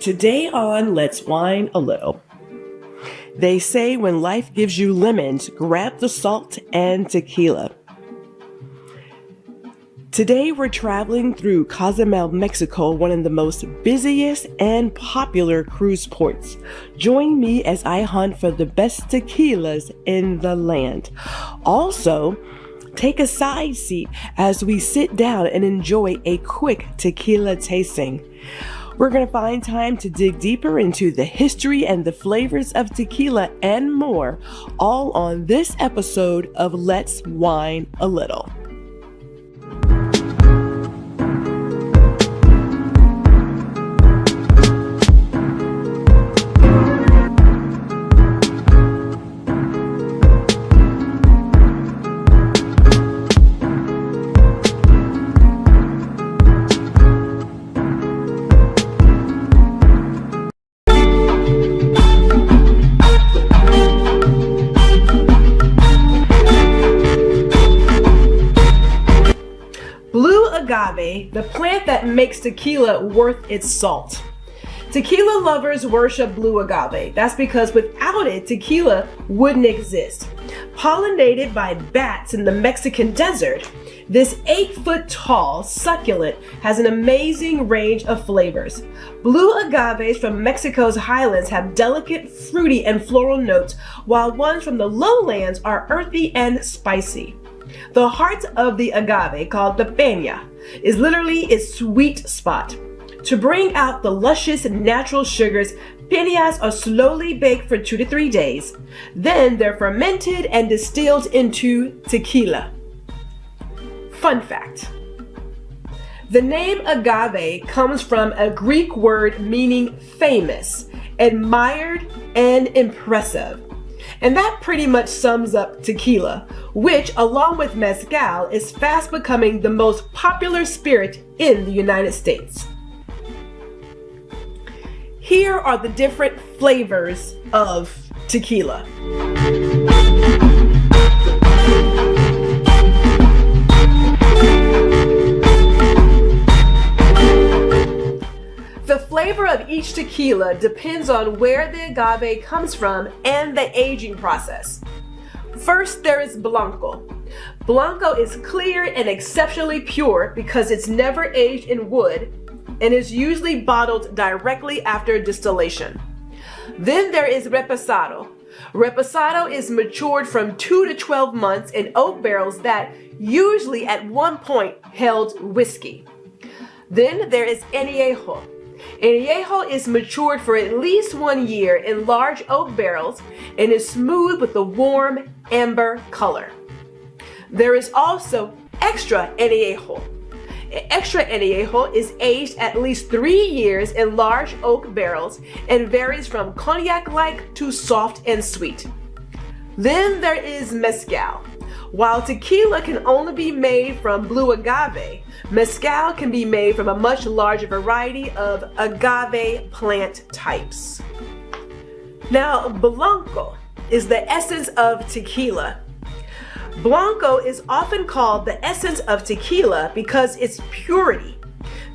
Today on Let's Wine a Little. They say when life gives you lemons, grab the salt and tequila. Today we're traveling through Cozumel, Mexico, one of the most busiest and popular cruise ports. Join me as I hunt for the best tequilas in the land. Also, take a side seat as we sit down and enjoy a quick tequila tasting. We're going to find time to dig deeper into the history and the flavors of tequila and more, all on this episode of Let's Wine a Little. Blue agave, the plant that makes tequila worth its salt. Tequila lovers worship blue agave. That's because without it, tequila wouldn't exist. Pollinated by bats in the Mexican desert, this 8-foot-tall succulent has an amazing range of flavors. Blue agaves from Mexico's highlands have delicate, fruity, and floral notes, while ones from the lowlands are earthy and spicy. The heart of the agave, called the peña, is literally its sweet spot. To bring out the luscious natural sugars, peñas are slowly baked for 2 to 3 days. Then they're fermented and distilled into tequila. Fun fact: the name agave comes from a Greek word meaning famous, admired, and impressive. And that pretty much sums up tequila, which, along with mezcal, is fast becoming the most popular spirit in the United States. Here are the different flavors of tequila. The flavor of each tequila depends on where the agave comes from and the aging process. First, there is blanco. Blanco is clear and exceptionally pure because it's never aged in wood and is usually bottled directly after distillation. Then there is reposado. Reposado is matured from 2 to 12 months in oak barrels that usually at one point held whiskey. Then there is anejo. Anejo is matured for at least 1 year in large oak barrels and is smooth with a warm amber color. There is also extra anejo. Extra anejo is aged at least 3 years in large oak barrels and varies from cognac-like to soft and sweet. Then there is mezcal. While tequila can only be made from blue agave, mezcal can be made from a much larger variety of agave plant types. Now, blanco is the essence of tequila. Blanco is often called the essence of tequila because its purity.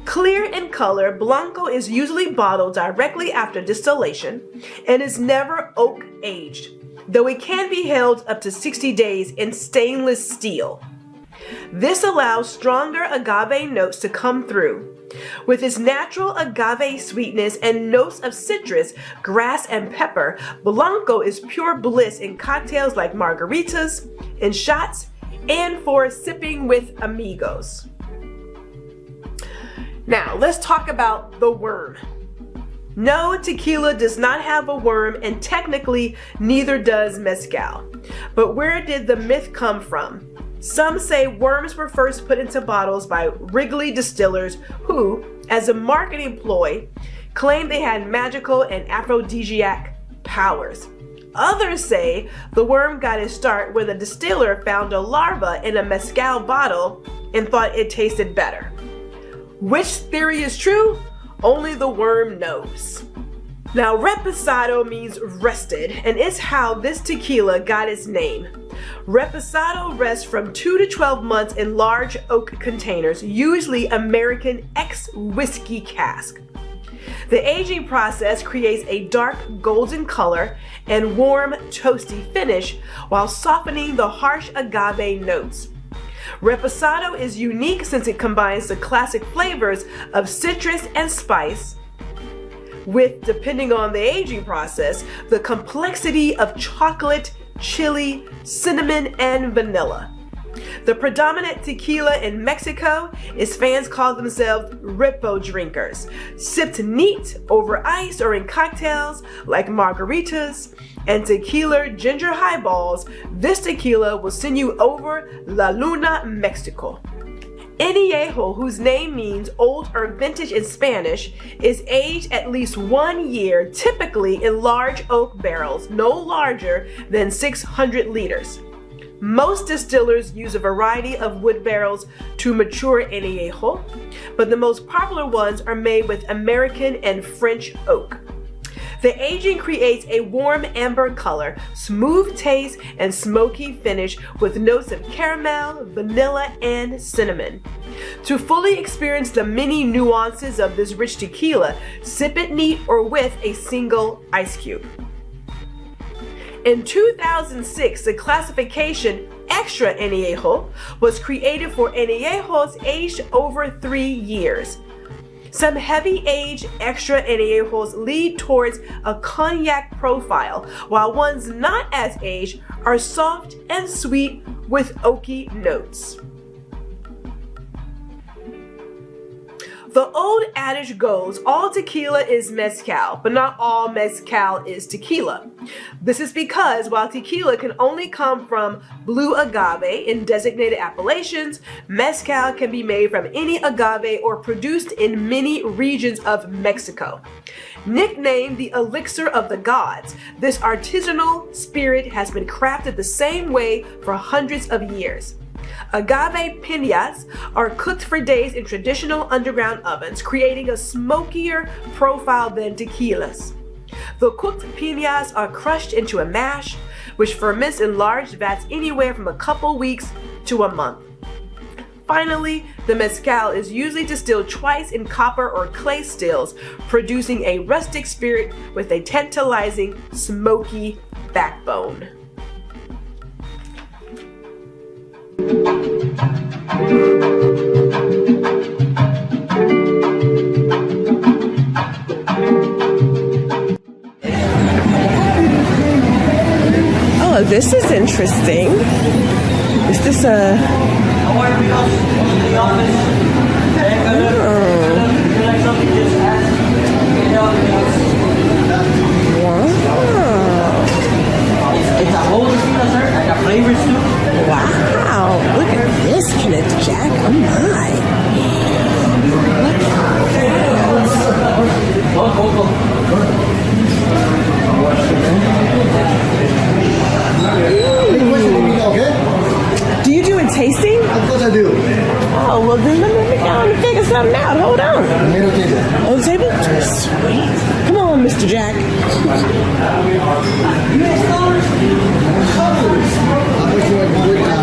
Clear in color, blanco is usually bottled directly after distillation and is never oak aged, though it can be held up to 60 days in stainless steel. This allows stronger agave notes to come through. With its natural agave sweetness and notes of citrus, grass, and pepper, blanco is pure bliss in cocktails like margaritas, in shots, and for sipping with amigos. Now, let's talk about the worm. No, tequila does not have a worm, and technically neither does mezcal. But where did the myth come from? Some say worms were first put into bottles by Wrigley distillers who, as a marketing ploy, claimed they had magical and aphrodisiac powers. Others say the worm got its start when the distiller found a larva in a mezcal bottle and thought it tasted better. Which theory is true? Only the worm knows. Now, reposado means rested, and it's how this tequila got its name. Reposado rests from 2 to 12 months in large oak containers, usually American ex-whiskey cask. The aging process creates a dark golden color and warm, toasty finish while softening the harsh agave notes. Reposado is unique since it combines the classic flavors of citrus and spice with, depending on the aging process, the complexity of chocolate, chili, cinnamon, and vanilla. The predominant tequila in Mexico is fans call themselves repo drinkers, sipped neat over ice or in cocktails like margaritas and tequila ginger highballs. This tequila will send you over La Luna, Mexico. Anejo, whose name means old or vintage in Spanish, is aged at least 1 year, typically in large oak barrels, no larger than 600 liters. Most distillers use a variety of wood barrels to mature anejo, but the most popular ones are made with American and French oak. The aging creates a warm amber color, smooth taste, and smoky finish with notes of caramel, vanilla, and cinnamon. To fully experience the many nuances of this rich tequila, sip it neat or with a single ice cube. In 2006, the classification Extra Anejo was created for añejos aged over 3 years. Some heavy-aged extra añejos lead towards a cognac profile, while ones not as aged are soft and sweet with oaky notes. The old adage goes, all tequila is mezcal, but not all mezcal is tequila. This is because while tequila can only come from Blue Agave in designated appellations, mezcal can be made from any agave or produced in many regions of Mexico. Nicknamed the elixir of the gods, this artisanal spirit has been crafted the same way for hundreds of years. Agave piñas are cooked for days in traditional underground ovens, creating a smokier profile than tequilas. The cooked piñas are crushed into a mash, which ferments in large vats anywhere from a couple weeks to a month. Finally, the mezcal is usually distilled twice in copper or clay stills, producing a rustic spirit with a tantalizing, smoky backbone. Oh, this is interesting. Is this a... It's a whole tequila, sir. I got flavors too. Wow, look at this, Kenneth Jack. Oh my. Do you do a tasting? Of course I do. Oh, well then let me go and figure something out. Hold on. Middle table. On the table? Sweet. Come on, Mr. Jack.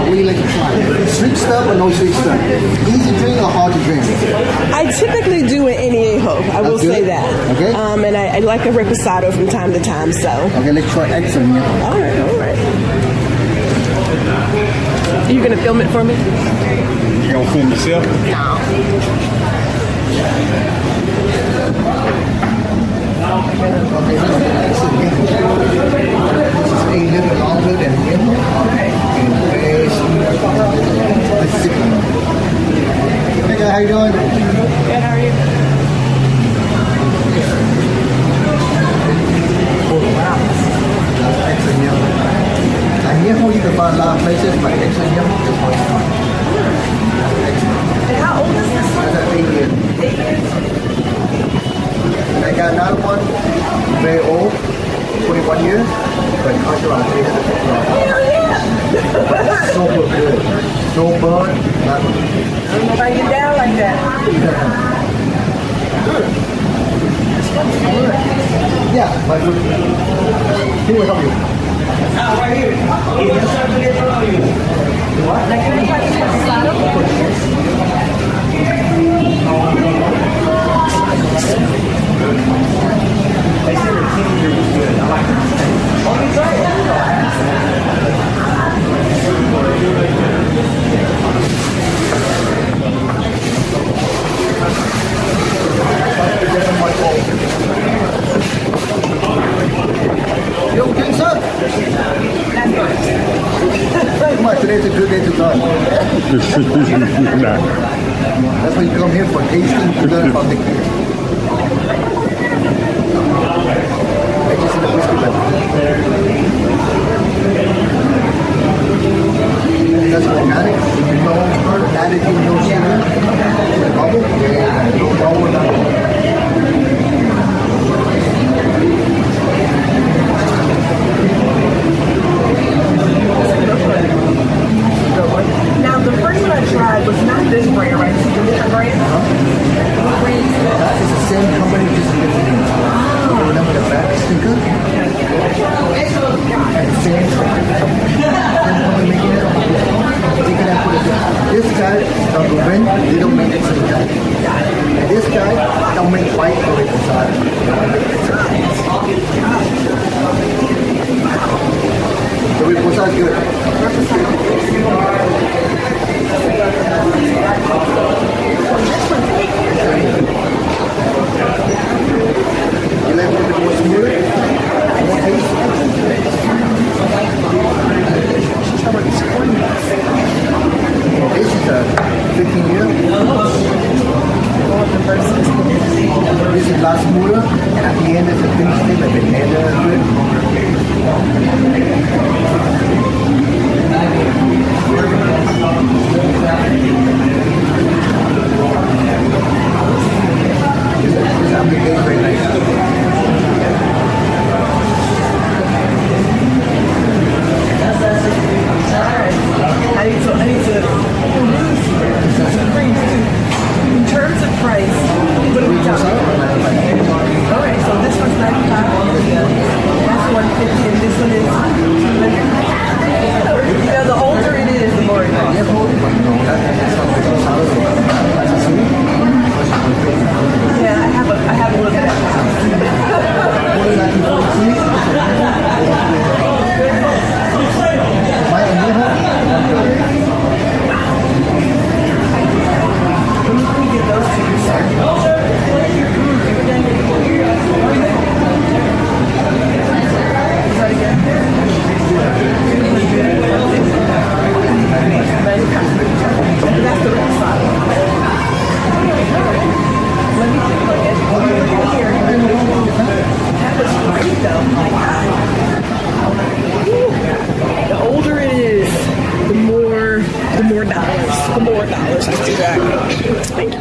What do you like to try? Sweet stuff or no sweet stuff? Easy drink or hard to drink? I typically do an anejo. I will say that. Okay. And I like a reposado from time to time, so. Okay, let's try extra here. All right, all right. Are you going to film it for me? You gonna film yourself? Okay, this is a little longer than him. And very smooth. Let's sip. Hey guys, how you doing? Good, how are you? Oh, wow. Extra milk. Anejo you can find a lot of places, but extra milk is one spot. And how old is this one? That's 8 years. 8 years. And I got another one, very old, 21 years, but it costs around $350. Hell yeah! Super good. No burn, nothing. I don't know if I get down like that. Good. Yeah, but he will help you. Right here. What? Can I try this reposado? Today's a good day to learn. Nah. That's why you come here for tasting to learn about tequila. I just in the whiskey level. That's organic. No additive, no sugar. The bubble, no bubble, nothing. Now, the first one I tried was not this brand, right? It's a different brand? What brand is that? It's the same company, just a different name. Remember the back sticker? And the same company making it. They can put it there. This guy, Ruben, they don't make it same guy. And this guy, don't make white or reposado. The reposado is good. You like a little bit more smooth? More taste? This is a 15 year. This is last smoother, and at the end it's a finished tip like the leather. This application is very nice. I need to in terms of price, what are we talking? Alright, so this one's 95, that's 150, and this one is 200. You know, the older it is, the more it costs. Yeah, I have a little bit of My anejo. Let me get those to you, sir. That's the reposado. Let me take a look at here. That was great though. My God. The older it is, the more dollars. The more dollars I do that. Thank you.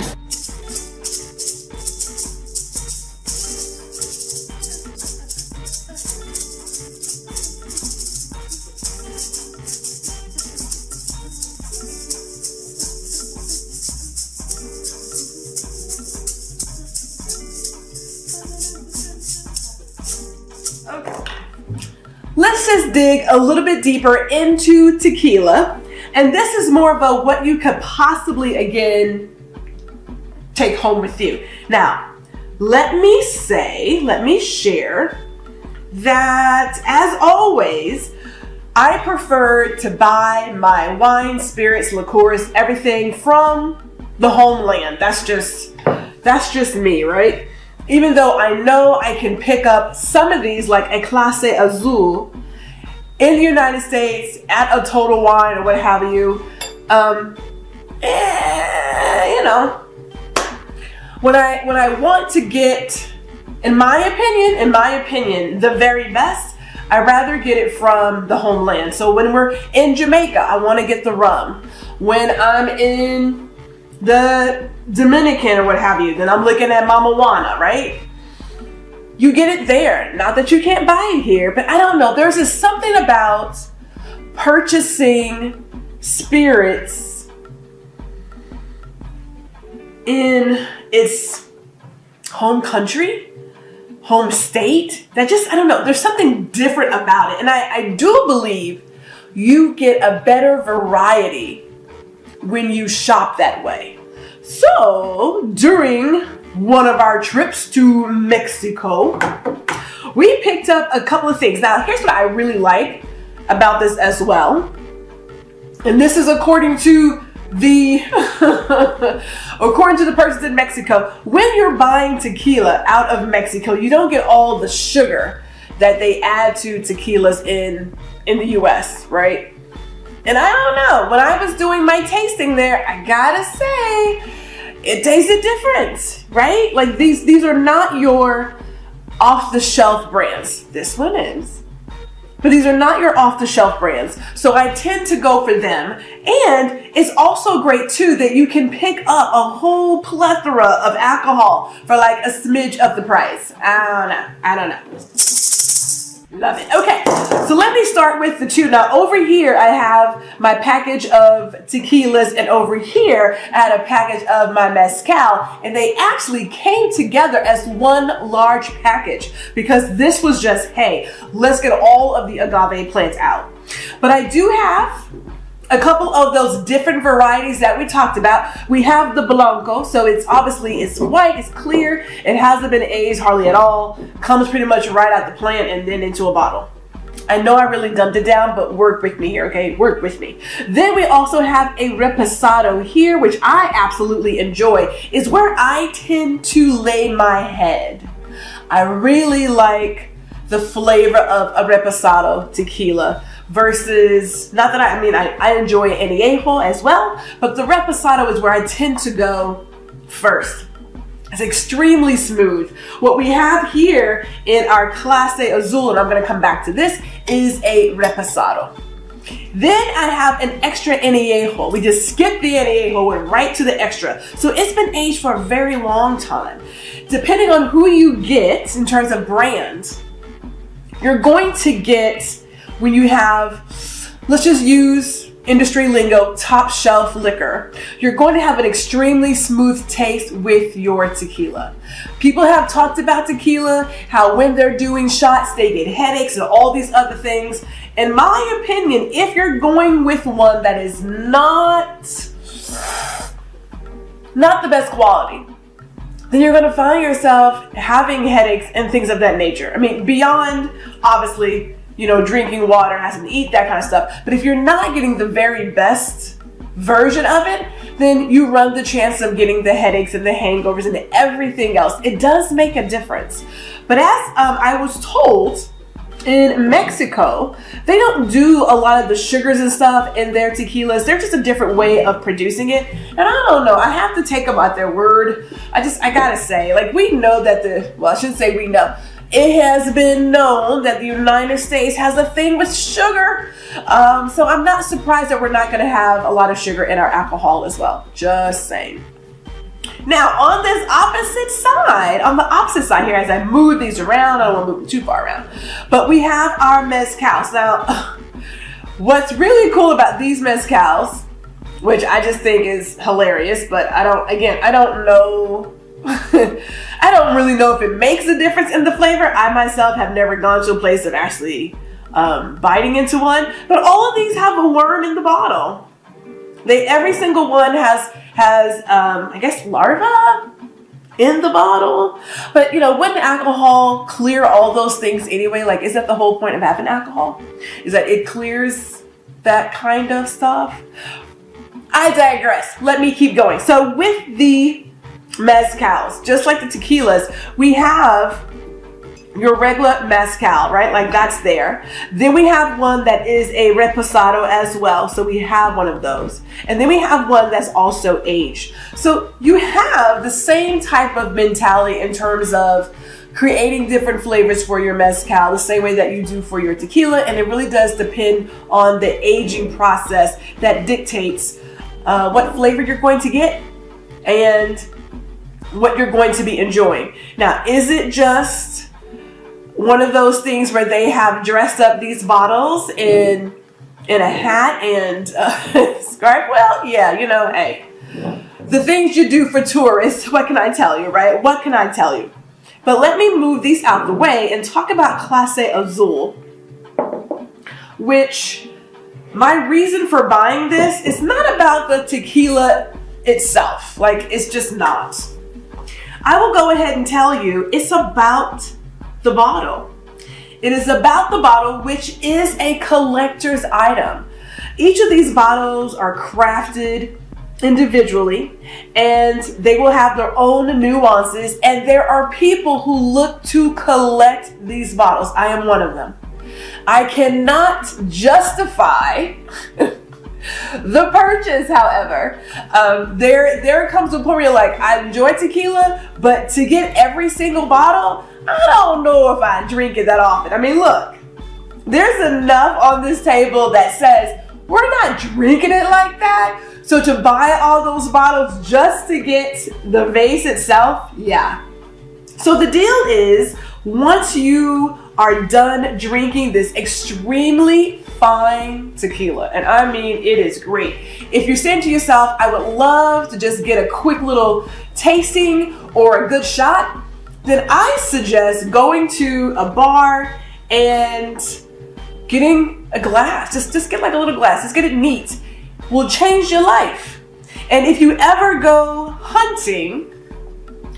Let's just dig a little bit deeper into tequila. And this is more about what you could possibly, again, take home with you. Now, let me share that as always, I prefer to buy my wine, spirits, liqueurs, everything from the homeland. That's just me, right? Even though I know I can pick up some of these, like a Clase Azul, in the United States at a Total Wine or what have you. You know, when I want to get, in my opinion, the very best, I rather get it from the homeland. So when we're in Jamaica, I want to get the rum. When I'm in the Dominican or what have you, then I'm looking at Mama Juana, right? You get it there. Not that you can't buy it here, but I don't know. There's just something about purchasing spirits in its home country, home state, that just, I don't know, there's something different about it. And I do believe you get a better variety when you shop that way. So during one of our trips to Mexico, we picked up a couple of things. Now, here's what I really like about this as well. And this is according to the person in Mexico. When you're buying tequila out of Mexico, you don't get all the sugar that they add to tequilas in the US, right? And I don't know, when I was doing my tasting there, I gotta say, it tasted different, right? Like these are not your off-the-shelf brands. This one is. But these are not your off-the-shelf brands. So I tend to go for them. And it's also great too that you can pick up a whole plethora of alcohol for like a smidge of the price. I don't know. Love it. Okay, so let me start with the two. Now over here I have my package of tequilas, and over here I had a package of my mezcal, and they actually came together as one large package because this was just, hey, let's get all of the agave plants out. But I do have a couple of those different varieties that we talked about. We have the blanco, so it's white, it's clear, it hasn't been aged hardly at all, comes pretty much right out the plant and then into a bottle. I know I really dumbed it down, but work with me here, okay? Work with me. Then we also have a reposado here, which I absolutely enjoy. Is where I tend to lay my head. I really like the flavor of a reposado tequila versus, not that I enjoy anejo as well, but the reposado is where I tend to go first. It's extremely smooth. What we have here in our Clase Azul, and I'm going to come back to this, is a reposado. Then I have an extra anejo. We just skipped the anejo, went right to the extra. So it's been aged for a very long time. Depending on who you get in terms of brands, you're going to get, when you have, let's just use industry lingo, top shelf liquor, you're going to have an extremely smooth taste with your tequila. People have talked about tequila, how when they're doing shots, they get headaches and all these other things. In my opinion, if you're going with one that is not the best quality, then you're going to find yourself having headaches and things of that nature. I mean, beyond, obviously, drinking water, having to eat, that kind of stuff. But if you're not getting the very best version of it, then you run the chance of getting the headaches and the hangovers and everything else. It does make a difference. But as I was told, in Mexico, they don't do a lot of the sugars and stuff in their tequilas. They're just a different way of producing it. And I don't know, I have to take them at their word. I gotta say, like, we know that I shouldn't say we know. It has been known that the United States has a thing with sugar. So I'm not surprised that we're not going to have a lot of sugar in our alcohol as well. Just saying. Now, on the opposite side here, as I move these around, I don't want to move them too far around, but we have our mezcals. Now, what's really cool about these mezcals, which I just think is hilarious, but I don't know. I don't really know if it makes a difference in the flavor. I myself have never gone to a place of actually biting into one, but all of these have a worm in the bottle. Every single one has I guess larva in the bottle. But wouldn't alcohol clear all those things anyway? Like, is that the whole point of having alcohol? Is that it clears that kind of stuff? I digress. Let me keep going. So with the mezcals, just like the tequilas, we have your regular mezcal, right? Like, that's there. Then we have one that is a reposado as well. So we have one of those. And then we have one that's also aged. So you have the same type of mentality in terms of creating different flavors for your mezcal, the same way that you do for your tequila. And it really does depend on the aging process that dictates what flavor you're going to get and what you're going to be enjoying. Now, is it just one of those things where they have dressed up these bottles in a hat and scarf? Well, yeah, hey, the things you do for tourists, what can I tell you, right? What can I tell you? But let me move these out the way and talk about Clase Azul, which my reason for buying this is not about the tequila itself. Like, it's just not. I will go ahead and tell you, it's about the bottle. It is about the bottle, which is a collector's item. Each of these bottles are crafted individually, and they will have their own nuances, and there are people who look to collect these bottles. I am one of them. I cannot justify The purchase, however, there comes a point where you're like, I enjoy tequila, but to get every single bottle, I don't know if I drink it that often. I mean, look, there's enough on this table that says we're not drinking it like that. So to buy all those bottles just to get the vase itself, yeah. So the deal is, once you are done drinking this extremely fine tequila, and I mean it is great. If you're saying to yourself, I would love to just get a quick little tasting or a good shot, then I suggest going to a bar and getting a glass. Just get like a little glass. Just get it neat. Will change your life. And if you ever go hunting,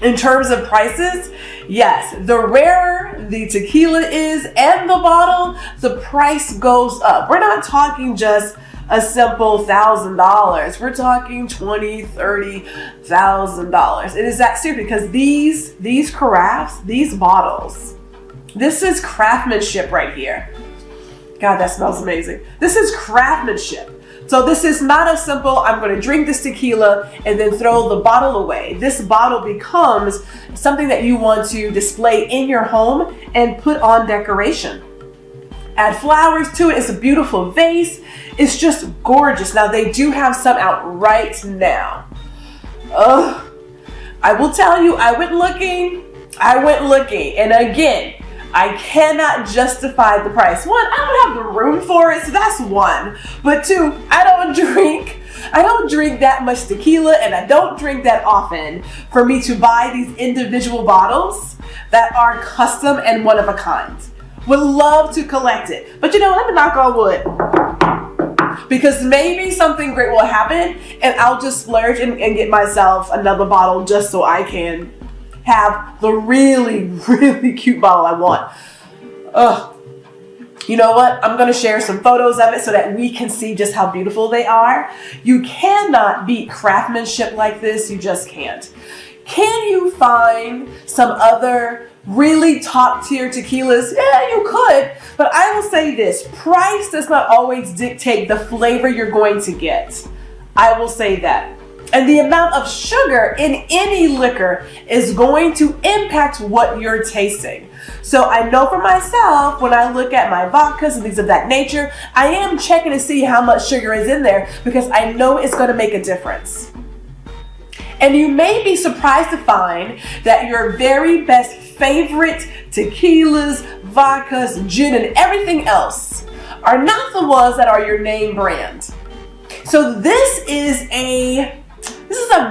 in terms of prices, yes, the rarer the tequila is and the bottle, the price goes up. We're not talking just a simple $1,000. We're talking $20,000, $30,000. It is that serious because these carafes, these bottles, this is craftsmanship right here. God, that smells amazing. This is craftsmanship. So this is not a simple, I'm going to drink this tequila and then throw the bottle away. This bottle becomes something that you want to display in your home and put on decoration. Add flowers to it. It's a beautiful vase. It's just gorgeous. Now they do have some out right now. I will tell you, I went looking, and again, I cannot justify the price. One, I don't have the room for it, so that's one. But two, I don't drink that much tequila, and I don't drink that often for me to buy these individual bottles that are custom and one of a kind. Would love to collect it. But you know, let me knock on wood. Because maybe something great will happen and I'll just splurge and get myself another bottle just so I can have the really, really cute bottle I want. You know what? I'm going to share some photos of it so that we can see just how beautiful they are. You cannot beat craftsmanship like this. You just can't. Can you find some other really top tier tequilas? Yeah, you could. But I will say this. Price does not always dictate the flavor you're going to get. I will say that. And the amount of sugar in any liquor is going to impact what you're tasting. So I know for myself, when I look at my vodkas and things of that nature, I am checking to see how much sugar is in there because I know it's going to make a difference. And you may be surprised to find that your very best favorite tequilas, vodkas, gin, and everything else are not the ones that are your name brand. So this is a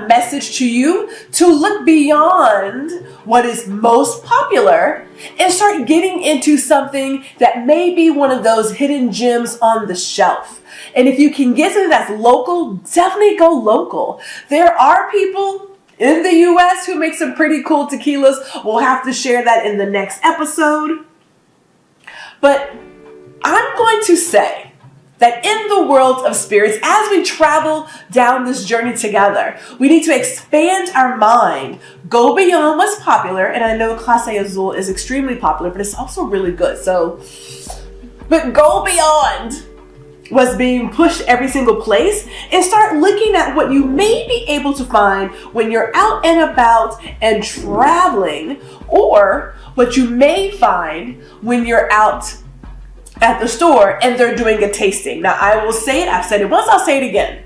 message to you to look beyond what is most popular and start getting into something that may be one of those hidden gems on the shelf. And if you can get something that's local, definitely go local. There are people in the US who make some pretty cool tequilas. We'll have to share that in the next episode. But I'm going to say that in the world of spirits, as we travel down this journey together, we need to expand our mind, go beyond what's popular. And I know Clase Azul is extremely popular, but it's also really good. But go beyond what's being pushed every single place and start looking at what you may be able to find when you're out and about and traveling, or what you may find when you're out at the store and they're doing a tasting. Now, I will say it, I've said it once, I'll say it again.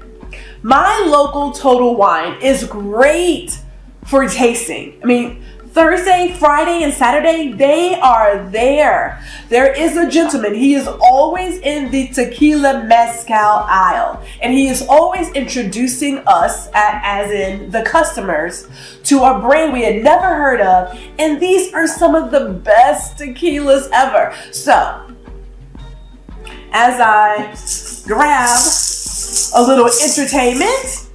My local Total Wine is great for tasting. I mean, Thursday, Friday, and Saturday, they are there. There is a gentleman, he is always in the tequila mezcal aisle, and he is always introducing us, as in the customers, to a brand we had never heard of, and these are some of the best tequilas ever. So, as I grab a little entertainment,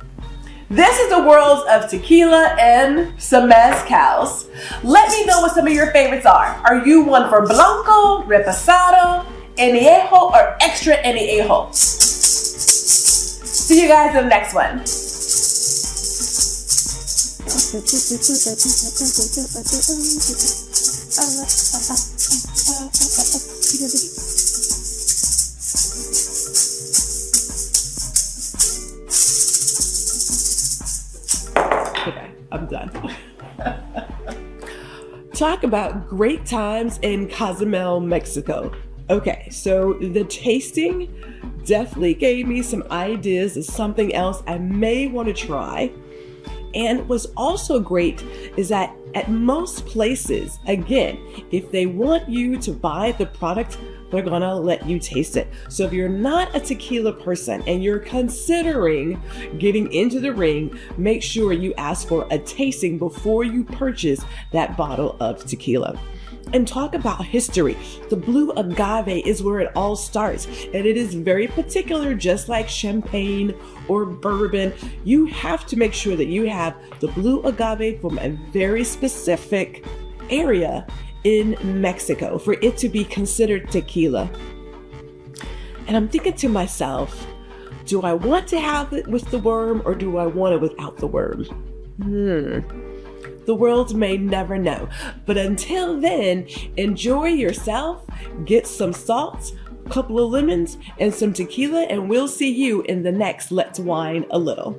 this is the world of tequila and some mezcals. Let me know what some of your favorites are. Are you one for blanco, reposado, anejo, or extra anejo? See you guys in the next one. talk about great times in Cozumel, Mexico. Okay, so the tasting definitely gave me some ideas of something else I may want to try. And what's also great is that at most places, again, if they want you to buy the product, they're gonna let you taste it. So if you're not a tequila person and you're considering getting into the ring, make sure you ask for a tasting before you purchase that bottle of tequila. And talk about history. The Blue Agave is where it all starts, and it is very particular, just like champagne or bourbon. You have to make sure that you have the Blue Agave from a very specific area in Mexico for it to be considered tequila. And I'm thinking to myself, do I want to have it with the worm or do I want it without the worm? The world may never know. But until then, enjoy yourself, get some salt, a couple of lemons, and some tequila, and we'll see you in the next Let's Wine a Little.